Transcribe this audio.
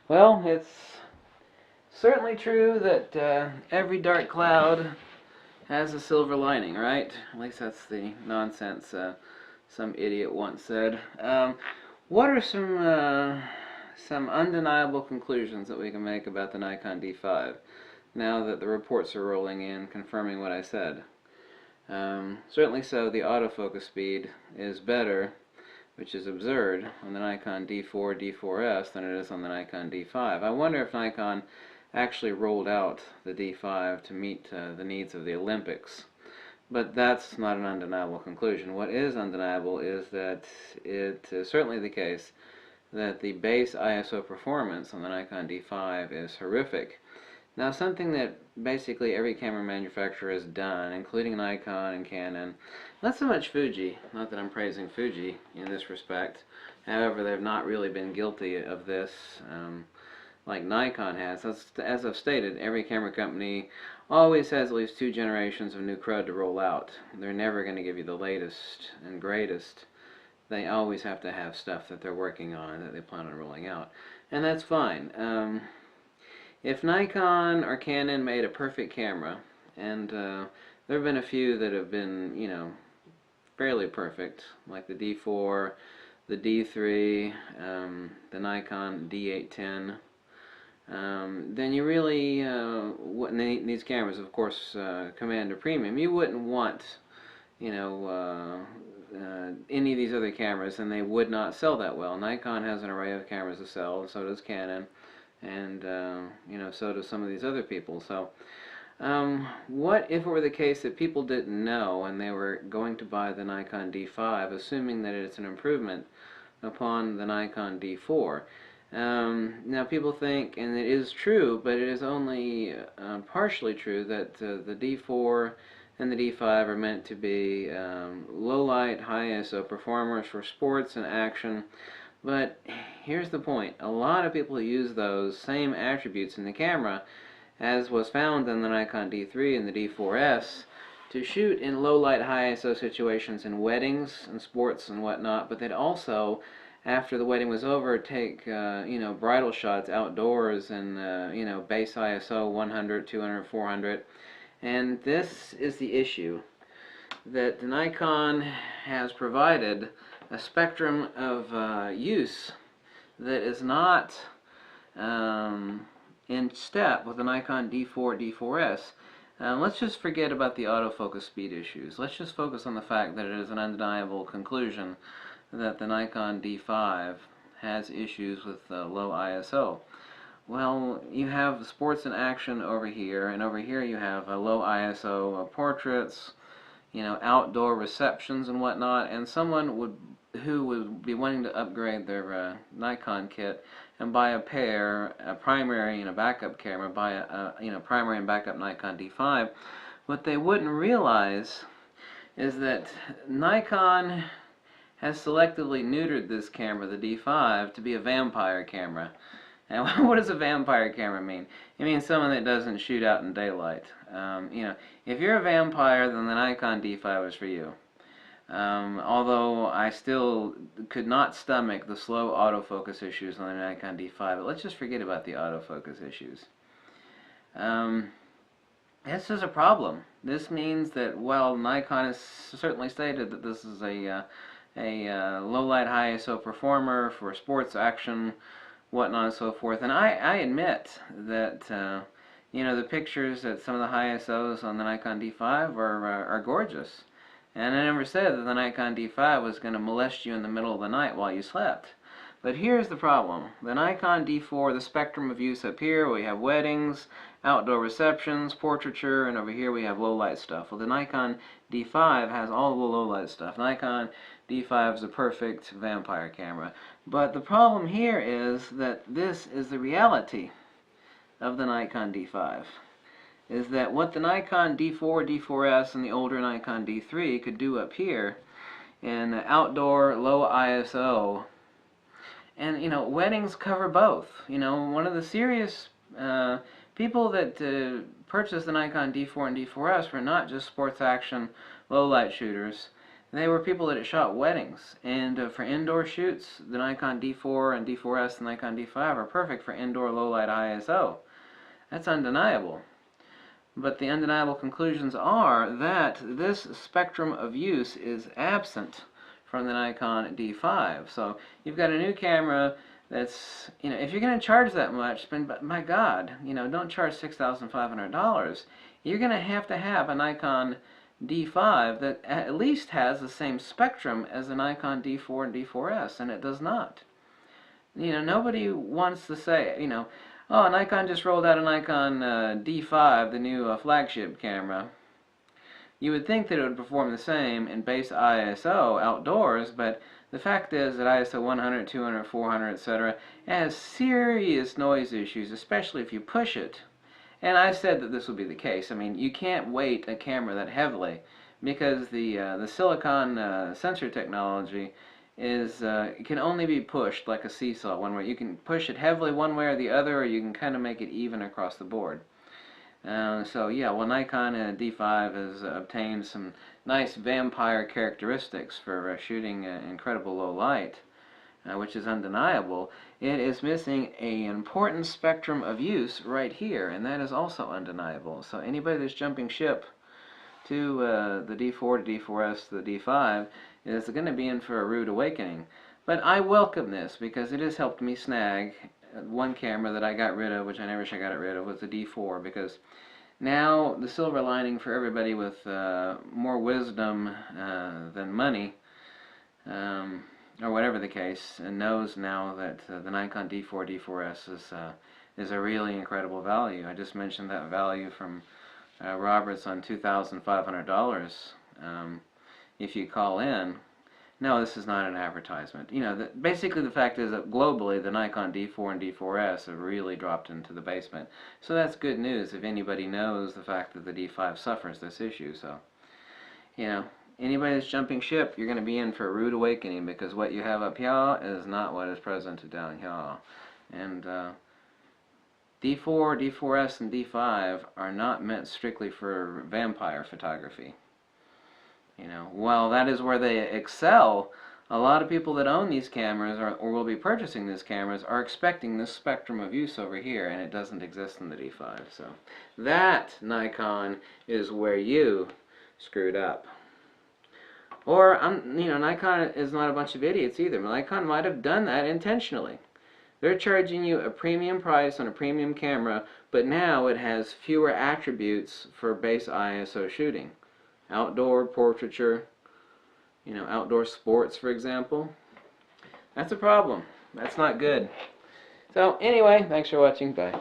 Well, it's certainly true that every dark cloud has a silver lining, right? At least that's the nonsense some idiot once said. What are some undeniable conclusions that we can make about the Nikon D5 now that the reports are rolling in confirming what I said? Certainly so, the autofocus speed is better, which is absurd, on the Nikon D4, D4S than it is on the Nikon D5. I wonder if Nikon actually rolled out the D5 to meet the needs of the Olympics. But that's not an undeniable conclusion. What is undeniable is that it is certainly the case that the base ISO performance on the Nikon D5 is horrific. Now, something that basically every camera manufacturer has done, including Nikon and Canon, not so much Fuji, not that I'm praising Fuji in this respect, however, they've not really been guilty of this like Nikon has. As I've stated, every camera company always has at least 2 generations of new crud to roll out. They're never going to give you the latest and greatest. They always have to have stuff that they're working on that they plan on rolling out. And that's fine. If Nikon or Canon made a perfect camera, and there have been a few that have been, fairly perfect, like the D4, the D3, the Nikon D810, then you really, these cameras, of course, command a premium. You wouldn't want, any of these other cameras, and they would not sell that well. Nikon has an array of cameras to sell, and so does Canon, and so do some of these other people. So what if it were the case that people didn't know and they were going to buy the Nikon D5, assuming that it's an improvement upon the Nikon D4? Now people think, and it is true, but it is only partially true, that the D4 and the D5 are meant to be low light, high ISO performers for sports and action. But here's the point. A lot of people use those same attributes in the camera, as was found in the Nikon D3 and the D4S, to shoot in low light, high ISO situations in weddings and sports and whatnot, but they'd also, after the wedding was over, take bridal shots outdoors and base ISO 100, 200, 400. And this is the issue, that the Nikon has provided a spectrum of use that is not in step with the Nikon D4, D4S. Let's just forget about the autofocus speed issues. Let's just focus on the fact that it is an undeniable conclusion that the Nikon D5 has issues with low ISO. Well, you have sports and action over here, and over here you have low ISO portraits, outdoor receptions and whatnot, and someone who would be wanting to upgrade their Nikon kit and buy a pair, a primary and a backup camera, buy a primary and backup Nikon D5. What they wouldn't realize is that Nikon has selectively neutered this camera, the D5, to be a vampire camera. And what does a vampire camera mean? It means someone that doesn't shoot out in daylight. If you're a vampire, then the Nikon D5 is for you. Although I still could not stomach the slow autofocus issues on the Nikon D5, but let's just forget about the autofocus issues. This is a problem. This means that while Nikon has certainly stated that this is a low light, high ISO performer for sports action, whatnot and so forth, and I admit that the pictures at some of the high ISOs on the Nikon D5 are gorgeous. And I never said that the Nikon D5 was going to molest you in the middle of the night while you slept. But here's the problem. The Nikon D4, the spectrum of use up here, we have weddings, outdoor receptions, portraiture, and over here we have low light stuff. Well, the Nikon D5 has all the low light stuff. Nikon D5 is a perfect vampire camera. But the problem here is that this is the reality of the Nikon D5. Is that what the Nikon D4, D4S, and the older Nikon D3 could do up here in outdoor, low ISO, and weddings cover both. One of the serious people that purchased the Nikon D4 and D4S were not just sports action, low light shooters. They were people that had shot weddings, and for indoor shoots, the Nikon D4 and D4S and Nikon D5 are perfect for indoor low-light ISO. That's undeniable. But the undeniable conclusions are that this spectrum of use is absent from the Nikon D5. So you've got a new camera that's, if you're going to charge that much, my God, don't charge $6,500. You're going to have a Nikon D5 that at least has the same spectrum as the Nikon D4 and D4S, and it does not. Nobody wants to say, oh, Nikon just rolled out a Nikon D5, the new flagship camera. You would think that it would perform the same in base ISO outdoors, but the fact is that ISO 100, 200, 400, etc. has serious noise issues, especially if you push it. And I said that this would be the case. I mean, you can't weight a camera that heavily because the silicon sensor technology it can only be pushed like a seesaw one way. You can push it heavily one way or the other, or you can kind of make it even across the board. So yeah, well, Nikon D5 has obtained some nice vampire characteristics for shooting incredible low light, which is undeniable. It is missing an important spectrum of use right here, and that is also undeniable. So anybody that's jumping ship to the D4 to D4S to the D5 is going to be in for a rude awakening. But I welcome this because it has helped me snag one camera that I got rid of, which I never should have got rid of, was the D4, because now the silver lining for everybody with more wisdom than money, or whatever the case, and knows now that the Nikon D4 D4S is a really incredible value. I just mentioned that value from Roberts on $2,500 if you call in. No, this is not an advertisement. Basically the fact is that globally the Nikon D4 and D4S have really dropped into the basement. So that's good news if anybody knows the fact that the D5 suffers this issue. So, anybody that's jumping ship, you're going to be in for a rude awakening, because what you have up here is not what is present down here. And D4, D4S, and D5 are not meant strictly for vampire photography. While that is where they excel, a lot of people that own these cameras or will be purchasing these cameras are expecting this spectrum of use over here, and it doesn't exist in the D5. So that, Nikon, is where you screwed up. Or, Nikon is not a bunch of idiots either. Nikon might have done that intentionally. They're charging you a premium price on a premium camera, but now it has fewer attributes for base ISO shooting. Outdoor portraiture, outdoor sports, for example. That's a problem. That's not good. So anyway, thanks for watching. Bye.